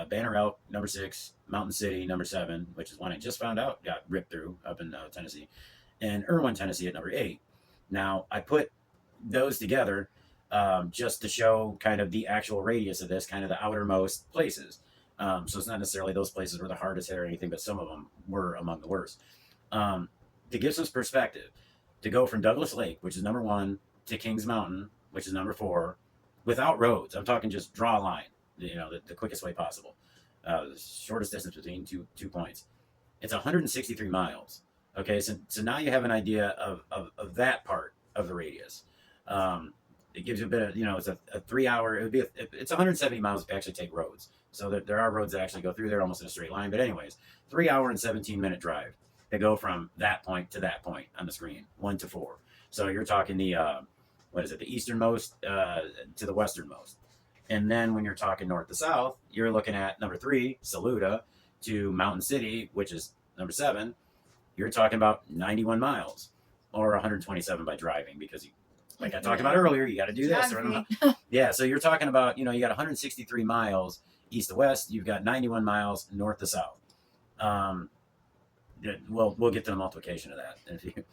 Banner Elk number 6, Mountain City number 7, which is one I just found out got ripped through up in Tennessee, and Irwin, Tennessee at number 8. Now, I put those together just to show kind of the actual radius of this, kind of the outermost places. So it's not necessarily those places were the hardest hit or anything, but some of them were among the worst. To give some perspective, to go from Douglas Lake, which is number 1, to Kings Mountain, which is number 4, without roads, I'm talking just draw a line, the quickest way possible, the shortest distance between two points. It's 163 miles. Okay, so now you have an idea of that part of the radius. It gives you a bit of, it's a 3-hour, it's 170 miles if you actually take roads. So there are roads that actually go through there almost in a straight line. But anyways, 3-hour and 17-minute drive to go from that point to that point on the screen, 1 to 4. So you're talking the easternmost to the westernmost. And then when you're talking north to south, you're looking at number 3, Saluda, to Mountain City, which is number 7. You're talking about 91 miles or 127 by driving because like I talked about earlier, you got to do this. Yeah, so you're talking about, you got 163 miles east to west. You've got 91 miles north to south. We'll get to the multiplication of that.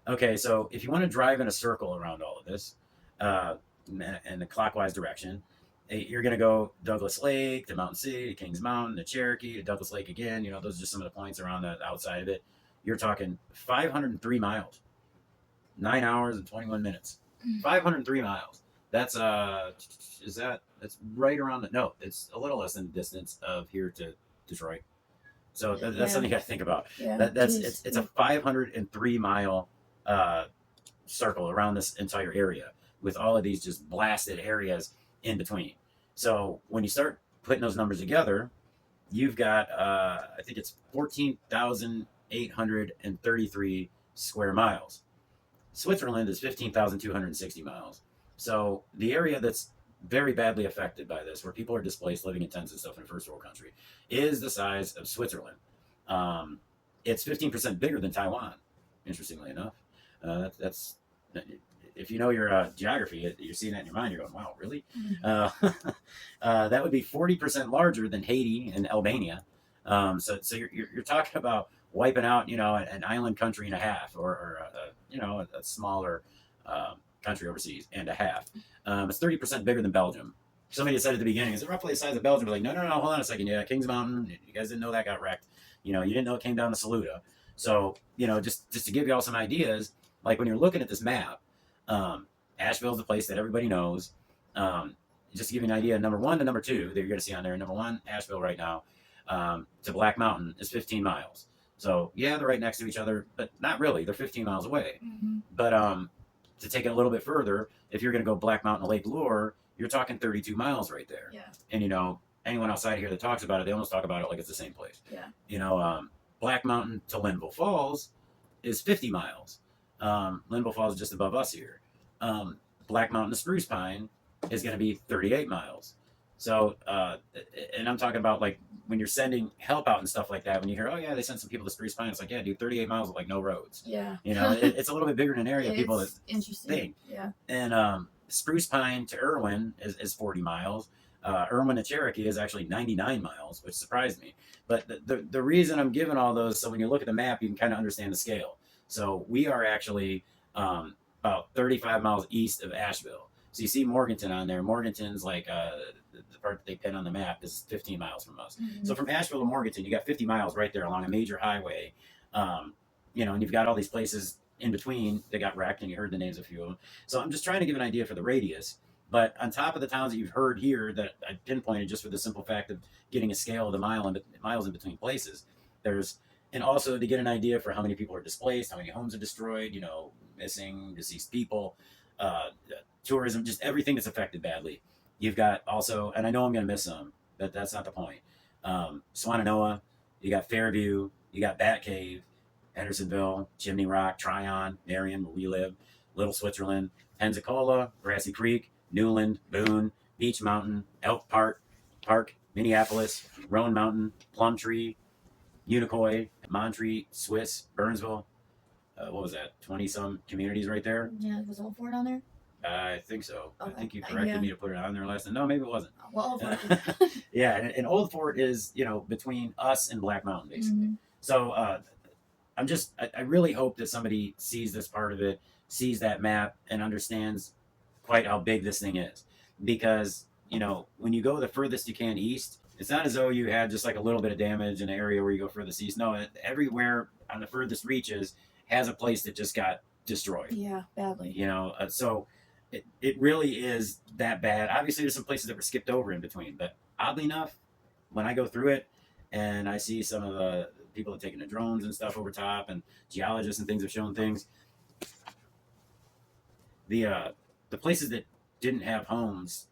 Okay, so if you want to drive in a circle around all of this in the clockwise direction, you're going to go Douglas Lake to Mountain City to Kings Mountain to Cherokee to Douglas Lake again. Those are just some of the points around the outside of it. You're talking 503 miles, 9 hours and 21 minutes. 503 miles. That's that's right around it's a little less than the distance of here to Detroit. So that's something you got to think about. Yeah, it's a 503 mile circle around this entire area with all of these just blasted areas in between. So when you start putting those numbers together, you've got I think it's 14,833 square miles. Switzerland is 15,260 miles. So the area that's very badly affected by this, where people are displaced, living in tents and stuff in a first world country, is the size of Switzerland. It's 15% bigger than Taiwan, interestingly enough. That's if you know your geography, you're seeing that in your mind. You're going, "Wow, really?" That would be 40% larger than Haiti and Albania. So you're talking about wiping out, an island country and a half, or a smaller country overseas and a half. It's 30% bigger than Belgium. Somebody said at the beginning, "Is it roughly the size of Belgium?" We're like, no, hold on a second. Yeah, Kings Mountain. You guys didn't know that got wrecked. You didn't know it came down to Saluda. So, just to give you all some ideas, like when you're looking at this map, Asheville's the place that everybody knows. Just to give you an idea, number 1 to number 2 that you're going to see on there. Number 1, Asheville right now, to Black Mountain is 15 miles. So yeah, they're right next to each other, but not really. They're 15 miles away. But to take it a little bit further, if you're going to go Black Mountain to Lake Lure, you're talking 32 miles right there. Yeah. And anyone outside here that talks about it, they almost talk about it like it's the same place. Yeah. Black Mountain to Linville Falls is 50 miles. Linville Falls is just above us here. Black Mountain to Spruce Pine is going to be 38 miles. So, and I'm talking about like when you're sending help out and stuff like that, when you hear, oh yeah, they sent some people to Spruce Pine, it's like, yeah, dude, 38 miles with like no roads. Yeah. It's a little bit bigger than an area people that interesting think. Yeah. And Spruce Pine to Irwin is 40 miles. Irwin to Cherokee is actually 99 miles, which surprised me. But the reason I'm giving all those, so when you look at the map, you can kind of understand the scale. So we are actually about 35 miles east of Asheville. So you see Morganton on there. Morganton's like the part that they pin on the map is 15 miles from us. So from Asheville to Morganton, you got 50 miles right there along a major highway. And you've got all these places in between that got wrecked, and you heard the names of a few of them. So I'm just trying to give an idea for the radius. But on top of the towns that you've heard here that I pinpointed just for the simple fact of getting a scale of the miles in between places, and also to get an idea for how many people are displaced, how many homes are destroyed, missing, deceased people, tourism, just everything that's affected badly. You've got also, and I know I'm going to miss some, but that's not the point. Swannanoa, you got Fairview, you got Bat Cave, Hendersonville, Chimney Rock, Tryon, Marion, where we live, Little Switzerland, Pensacola, Grassy Creek, Newland, Boone, Beach Mountain, Elk Park, Minneapolis, Roan Mountain, Plumtree, Unicoi, Monterey, Swiss, Burnsville. What was that? 20-some communities right there. Yeah, was Old Fort on there? I think so. Okay. I think you corrected me to put it on there last time. No, maybe it wasn't. Well, Old Fort. Yeah, and Old Fort is between us and Black Mountain basically. So I really hope that somebody sees this part of it, sees that map, and understands quite how big this thing is. Because when you go the furthest you can east, it's not as though you had just like a little bit of damage in an area where you go furthest east. No, everywhere on the furthest reaches has a place that just got destroyed. Yeah, badly. So it really is that bad. Obviously, there's some places that were skipped over in between, but oddly enough, when I go through it and I see some of the people that are taking the drones and stuff over top, and geologists and things have shown things, the places that didn't have homes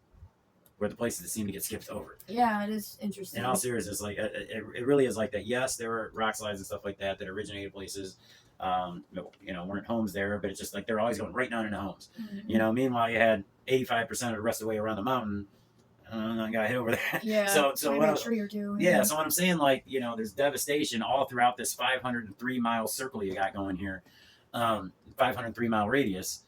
were the places that seem to get skipped over. Yeah, it is interesting. In all seriousness, like it really is like that. Yes, there were rock slides and stuff like that originated places. Weren't homes there, but it's just like they're always going right down into homes. Meanwhile, you had 85% of the rest of the way around the mountain. I got hit over there. Yeah. So what a tree or two. Yeah. So what I'm saying, like, there's devastation all throughout this 503 mile circle you got going here, 503 mile radius.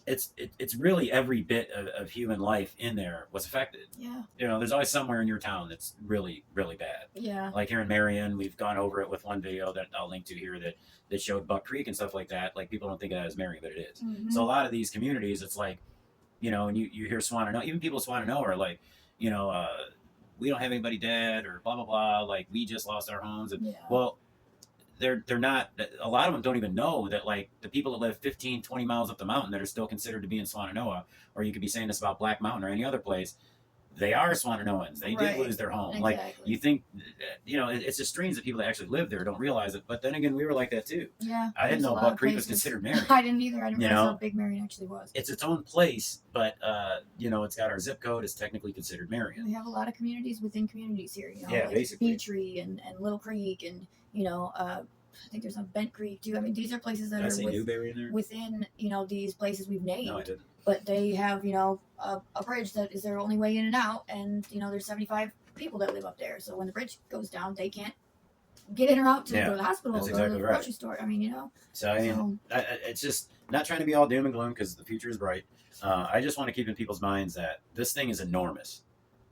It's really every bit of human life in there was affected. Yeah. There's always somewhere in your town that's really, really bad. Yeah. Like here in Marion, we've gone over it with one video that I'll link to here that showed Buck Creek and stuff like that. Like, people don't think of that as Marion, but it is. So a lot of these communities, it's like, and you hear Swannanoa, even people in Swannanoa are like, we don't have anybody dead or blah, blah, blah. Like, we just lost our homes. And, well, they're not, a lot of them don't even know that, like, the people that live 15, 20 miles up the mountain that are still considered to be in Swannanoa, or you could be saying this about Black Mountain or any other place, they are Swananoans. They did Right. lose their home. Like, Exactly. you think, it's just strange that people that actually live there don't realize it. But then again, we were like that too. Yeah. I didn't there's a know lot Buck of Creek was places. considered Marion. I didn't either. I didn't You realize how know, big Marion actually was. it's its own place, but it's got our zip code. It's technically considered Marion. We have a lot of communities within communities here. You know, Yeah, like basically. Beatree and Little Creek, and I think there's a Bent Creek too. I mean, these are places that Did I are say Newberry in there? within these places we've named. No, I didn't. But they have a bridge that is their only way in and out, and there's 75 people that live up there. So when the bridge goes down, they can't get in or out to go to the hospital or exactly the grocery store. I mean, So I mean, it's just not trying to be all doom and gloom because the future is bright. I just want to keep in people's minds that this thing is enormous.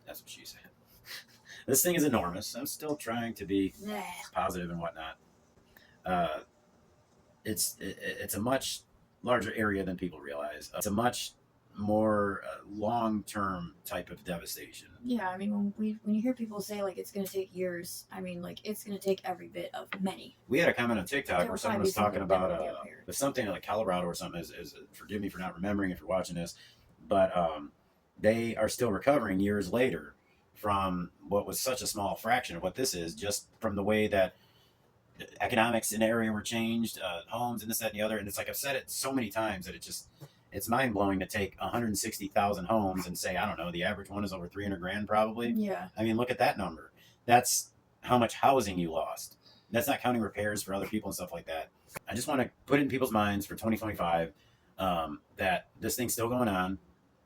That's what she said. This thing is enormous. I'm still trying to be positive and whatnot. It's a much larger area than people realize. It's a much more long-term type of devastation. Yeah, I mean, when you hear people say like it's going to take years, I mean, like it's going to take every bit of many. We had a comment on TikTok where someone was talking about something like Colorado or something. Is forgive me for not remembering if you're watching this, but they are still recovering years later from what was such a small fraction of what this is, just from the way that economics in the area were changed, homes and this, that, and the other. And it's like I've said it so many times that it's mind blowing to take 160,000 homes and say, I don't know, the average one is over 300 grand probably. Yeah. I mean, look at that number. That's how much housing you lost. That's not counting repairs for other people and stuff like that. I just want to put it in people's minds for 2025 that this thing's still going on.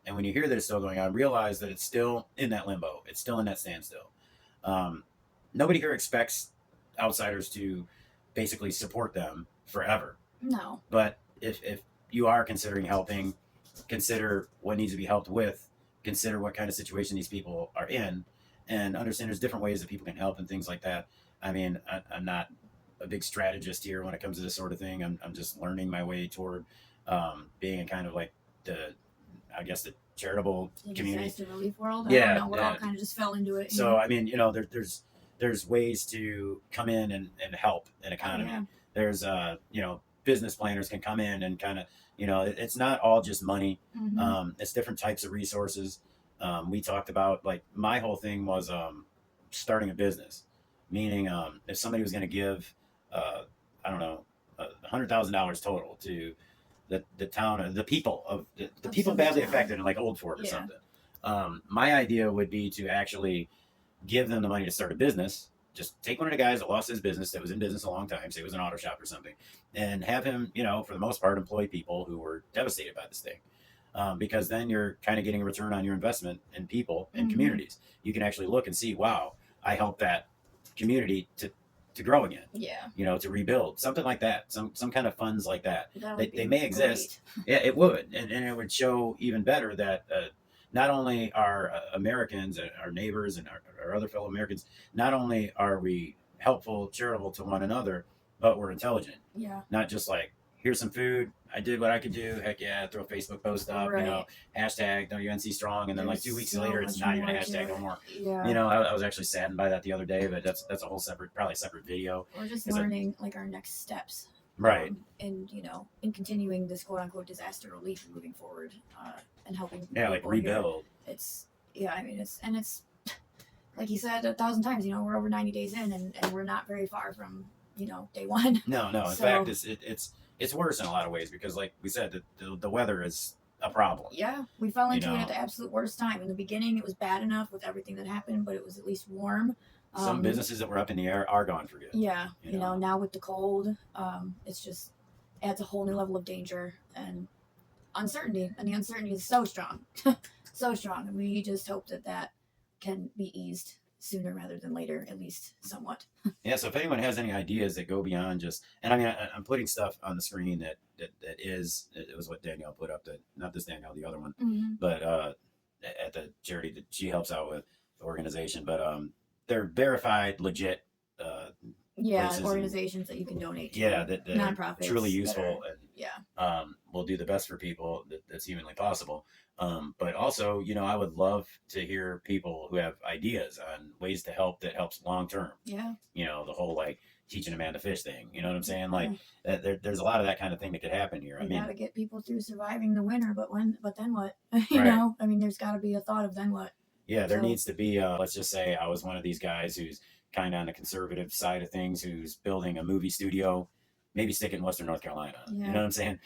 And when you hear that it's still going on, realize that it's still in that limbo. It's still in that standstill. Nobody here expects outsiders to basically support them forever. No. But if you are considering helping, consider what needs to be helped with, consider what kind of situation these people are in, and understand there's different ways that people can help and things like that. I mean, I'm not a big strategist here when it comes to this sort of thing. I'm just learning my way toward being in kind of like the charitable community. Disaster relief world. Yeah, I don't know. We all kind of just fell into it. So, I mean, there's ways to come in and help an economy. Oh, yeah. There's, business planners can come in and kind of, it's not all just money. Mm-hmm. It's different types of resources. We talked about, like, my whole thing was starting a business, meaning if somebody was going to give, I don't know, $100,000 total to the town, the people of the people badly affected in like Old Fort or something. My idea would be to actually give them the money to start a business. Just take one of the guys that lost his business, that was in business a long time, say it was an auto shop or something, and have him, for the most part, employ people who were devastated by this thing. Because then you're kind of getting a return on your investment in people and communities. You can actually look and see, wow, I helped that community to grow again. Yeah. To rebuild, something like that. Some kind of funds like that. They may exist. Great. Yeah, it would, and it would show even better that not only are Americans, our neighbors, and our other fellow Americans, not only are we helpful, charitable to one another, but we're intelligent. Yeah. Not just like, here's some food, I did what I could do. Heck yeah, throw a Facebook post up, Right. Hashtag WNC strong, and then like 2 weeks so later, it's much not even a more hashtag to no more. Yeah. I was actually saddened by that the other day, but that's a whole probably separate video. We're just learning like our next steps. Right. And in continuing this quote unquote disaster relief and moving forward, and helping. Yeah, like rebuild. Here. It's like you said 1,000 times, we're over 90 days in and we're not very far from, day one. No. In fact, it's worse in a lot of ways because, like we said, the weather is a problem. Yeah, we fell into it at the absolute worst time. In the beginning, it was bad enough with everything that happened, but it was at least warm. Some businesses that were up in the air are gone for good. Yeah, now with the cold, it's just adds a whole new level of danger and uncertainty, and the uncertainty is so strong, so strong, and we just hope that can be eased sooner rather than later, at least somewhat. Yeah, so if anyone has any ideas that go beyond just, and I mean, I'm putting stuff on the screen that it was what Danielle put up, not this Danielle, the other one, but at the charity that she helps out with, the organization, but they're verified, legit organizations that you can donate to. Yeah, that nonprofits, truly useful, and will do the best for people that's humanly possible. But also, I would love to hear people who have ideas on ways to help that helps long term. Yeah. The whole like teaching a man to fish thing. You know what I'm saying? Like there's a lot of that kind of thing that could happen here. You gotta get people through surviving the winter, but then what? Right. I mean, there's got to be a thought of then what. Yeah, there So needs to be, let's just say I was one of these guys who's kind of on the conservative side of things, who's building a movie studio, maybe stick it in Western North Carolina. You know yeah, what I'm saying?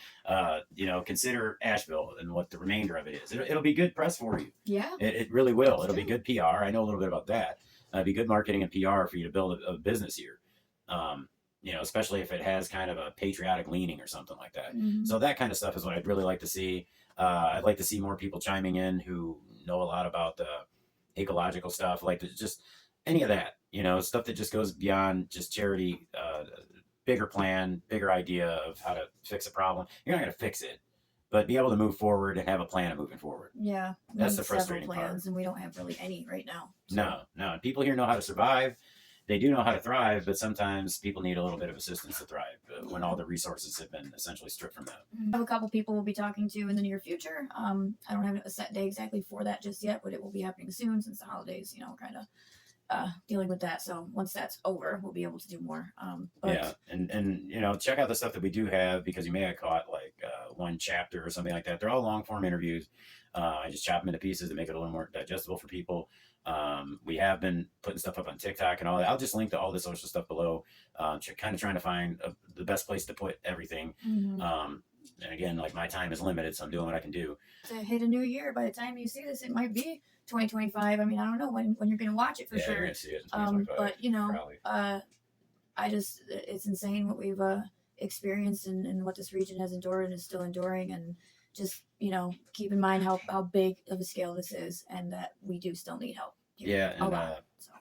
Consider Asheville and what the remainder of it is. It'll be good press for you. yeah, It really will. it's It'll be true. good PR. I know a little bit about that. It'd be good marketing and PR for you to build a business here. Um, especially if it has kind of a patriotic leaning or something like that. Hmm. So that kind of stuff is what I'd really like to see. I'd like to see more people chiming in who know a lot about the ecological stuff, like just any of that, stuff that just goes beyond just charity, bigger plan, bigger idea of how to fix a problem. You're not going to fix it, but be able to move forward and have a plan of moving forward. Yeah, we That's the need several frustrating part. plans, and we don't have really any right now. So. No, no. And people here know how to survive. They do know how to thrive, but sometimes people need a little bit of assistance to thrive when all the resources have been essentially stripped from them. I have a couple people we'll be talking to in the near future. I don't have a set day exactly for that just yet, but it will be happening soon since the holidays, kind of dealing with that. So once that's over, we'll be able to do more. Yeah, and check out the stuff that we do have, because you may have caught like one chapter or something like that. They're all long form interviews. I just chop them into pieces to make it a little more digestible for people. We have been putting stuff up on TikTok and all that. I'll just link to all the social stuff below. Kind of trying to find the best place to put everything. And again, like my time is limited, so I'm doing what I can do. To hit a new year, by the time you see this, it might be 2025. I mean, I don't know when you're going to watch it for Yeah, sure. you're gonna see it in 2025. But probably. it's insane what we've experienced and what this region has endured and is still enduring. And just, keep in mind how big of a scale this is and that we do still need help. Yeah, a and lot. So.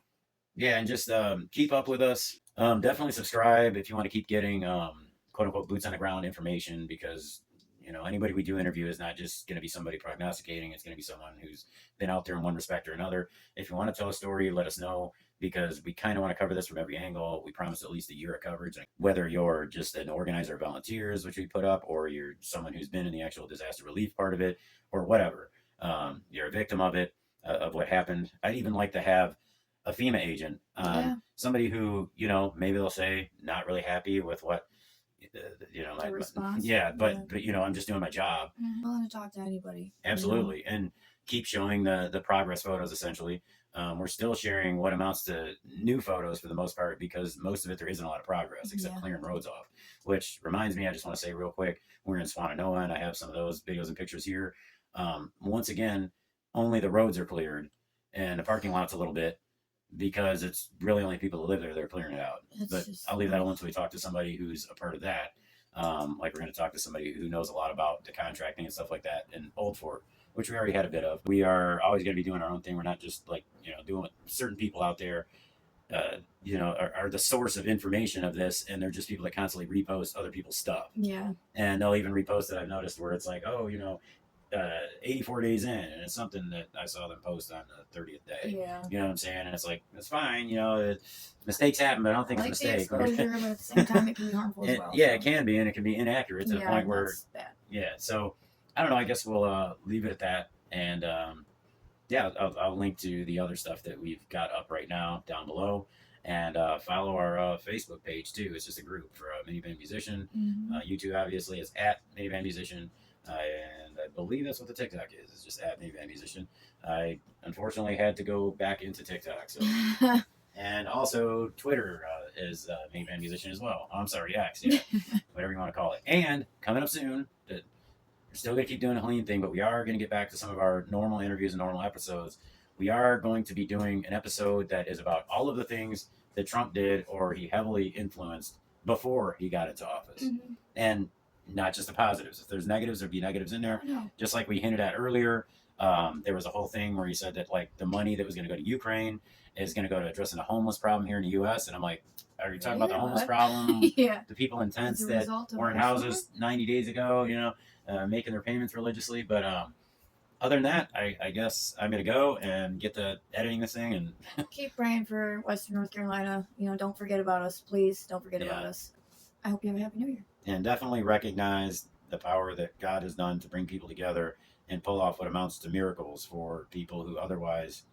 yeah, and just keep up with us. Definitely subscribe if you want to keep getting quote unquote boots on the ground information, because anybody we do interview is not just going to be somebody prognosticating. It's going to be someone who's been out there in one respect or another. If you want to tell a story, let us know, because we kind of want to cover this from every angle. We promise at least a year of coverage. Whether you're just an organizer of volunteers, which we put up, or you're someone who's been in the actual disaster relief part of it, or whatever, you're a victim of it, of what happened. I'd even like to have a FEMA agent, somebody who, maybe they'll say not really happy with what, the response. but I'm just doing my job. I'm willing to talk to anybody. Absolutely. And keep showing the progress photos, essentially. We're still sharing what amounts to new photos for the most part, because most of it, there isn't a lot of progress except clearing roads off, which reminds me, I just want to say real quick, we're in Swannanoa and I have some of those videos and pictures here. Once again, only the roads are cleared and the parking lot's a little bit, because it's really only people who live there that are clearing it out. But I'll leave that alone until we talk to somebody who's a part of that. Like we're going to talk to somebody who knows a lot about the contracting and stuff like that in Old Fort, which we already had a bit of. We are always going to be doing our own thing. We're not just like, doing what certain people out there, are the source of information of this. And they're just people that constantly repost other people's stuff. Yeah. And they'll even repost it. I've noticed where it's like, 84 days in, and it's something that I saw them post on the 30th day. Yeah. You know what I'm saying? And it's like, it's fine. Mistakes happen, but I don't think it's a mistake. But at the same time, it can be harmful as well. Yeah, so. It can be, and it can be inaccurate to the point where, bad. Yeah. So I don't know. I guess we'll leave it at that. And I'll link to the other stuff that we've got up right now down below. And follow our Facebook page too. It's just a group for Minivan Musician. YouTube, obviously, is at Minivan Musician. And I believe that's what the TikTok is. It's just at Minivan Musician. I unfortunately had to go back into TikTok. So, and also Twitter is Minivan Musician as well. Oh, I'm sorry, X, whatever you want to call it. And coming up soon, we're still going to keep doing the Helene thing, but we are going to get back to some of our normal interviews and normal episodes. We are going to be doing an episode that is about all of the things that Trump did or he heavily influenced before he got into office. And not just the positives. If there's negatives, there'd be negatives in there. No. Just like we hinted at earlier, there was a whole thing where he said that like the money that was going to go to Ukraine is going to go to addressing the homeless problem here in the U.S. And I'm like, are you talking about the homeless problem? The people in tents that were in houses 90 days ago, making their payments religiously. But other than that, I guess I'm going to go and get to editing this thing and keep praying for Western North Carolina. Don't forget about us. Please don't forget about us. I hope you have a happy new year. And definitely recognize the power that God has done to bring people together and pull off what amounts to miracles for people who otherwise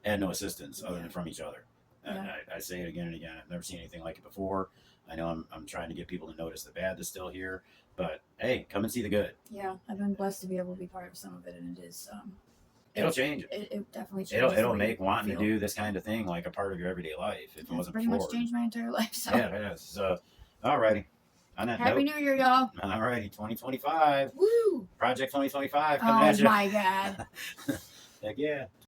had no assistance other than from each other. And I say it again and again. I've never seen anything like it before. I know I'm trying to get people to notice the bad that's still here, but hey, come and see the good. Yeah, I've been blessed to be able to be part of some of it, and it is it'll change. It definitely changes. It'll make wanting to do this kind of thing like a part of your everyday life. If it wasn't pretty much changed my entire life. So yeah, it has. So, alrighty. On that Happy note, New Year, y'all. alrighty, 2025. Woo! Project 2025 coming at Oh you. my God. Heck yeah.